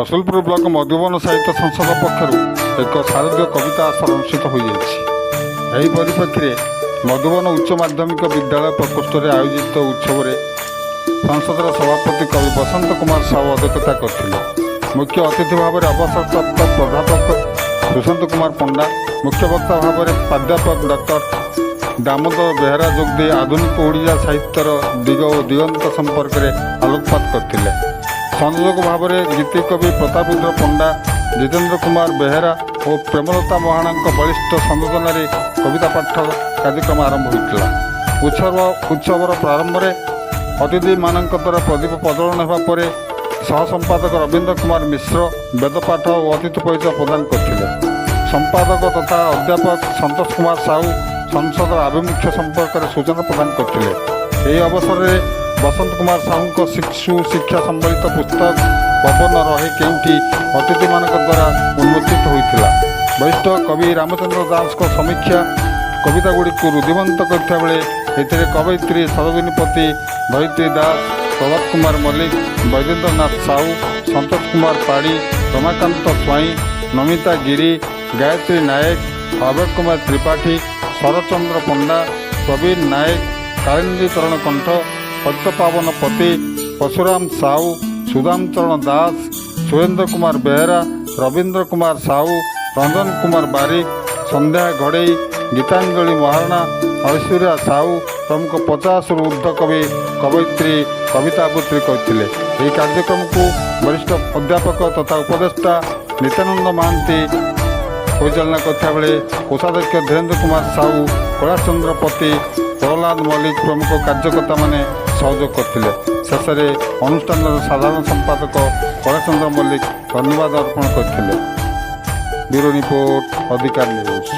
Rasulpur block Madhuban साहित्य संसद पक्षर एक शारदीय कविता आसर अनुष्ठित हो परिप्रेक्षी मधुबन उच्च माध्यमिक विद्यालय प्रकोष्ठ में आयोजित उत्सव में संसदर सभापति कवि बसंत कुमार साहू अध्यक्षता करते। मुख्य अतिथि भाव में अवसरप्राप्त प्राध्यापक सुशांत कुमार पंडा, मुख्य वक्ता भाव में प्राध्यापक डॉक्टर दामोदर बेहरा जोगदे आधुनिक ओडिया साहित्यर दिग और दिगंत संपर्क में आलोकपात करते। संयोजक भाव में गीति कवि प्रतापेन्द्र पंडा, जितेन्द्र कुमार बेहरा और प्रेमलता महाणा बलिष्ठ संयोजन कविता पाठ कार्यक्रम आरंभ होता। उत्सवर प्रारंभ में अतिथि मान द्वारा प्रदीप प्रज्वलन होगापर सह संपादक रवीन्द्र कुमार मिश्र वेदपाठ और अतिथि परिचय प्रदान करते। संपादक तथा अध्यापक संतोष कुमार साहू संसद आभिमुख्य संपर्क में सूचना प्रदान करते। यह अवसर में बसंत कुमार साहू शिशु शिक्षा संबलित पुस्तक पवन रहे केउठी अतिथि मान द्वारा उन्मोचित होता। वरिष्ठ कवि रामचंद्र दास समीक्षा कविता गुड़ी रुद्धिमंत करता बेले कवयित्री सरोजिनीपति धरित्री दास, प्रभात कुमार मल्लिक, वैदेन्द्रनाथ साहू, संतोष कुमार पाड़ी, रमाकांत स्वाई, नमिता गिरी, गायत्री नायक, अभय कुमार त्रिपाठी, शरचंद्र पंडा, प्रवीण नायक, कालिंदी चरण कंठ, पद्मपावन पति, परशुराम साहू, सुदाम चरण दास, सुरेंद्र कुमार बेहरा, रवींद्र कुमार साहू, रंजन कुमार बारिक, संध्या घड़ई, गीतांजलि महारणा, ऐश्वर्या साहू प्रमुख 50 रु ऊर्ध्व कवि कवयित्री कविता आबृत्ति करते। यह कार्यक्रम को वरिष्ठ अध्यापक तथा उपदेष्टा नित्यानंद महांती परिचालना करता बेले कोषाध्यक्ष धीरेन्द्र कुमार साहू, कैलाशचंद्र पति, प्रहलाद मल्लिक प्रमुख कार्यकर्ता माने सहयोग करते। शेष में अनुष्ठान साधारण संपादक कैलाशचंद्र मल्लिक धन्यवाद अर्पण करते। ब्यूरो रिपोर्ट अधिकार न्यूज।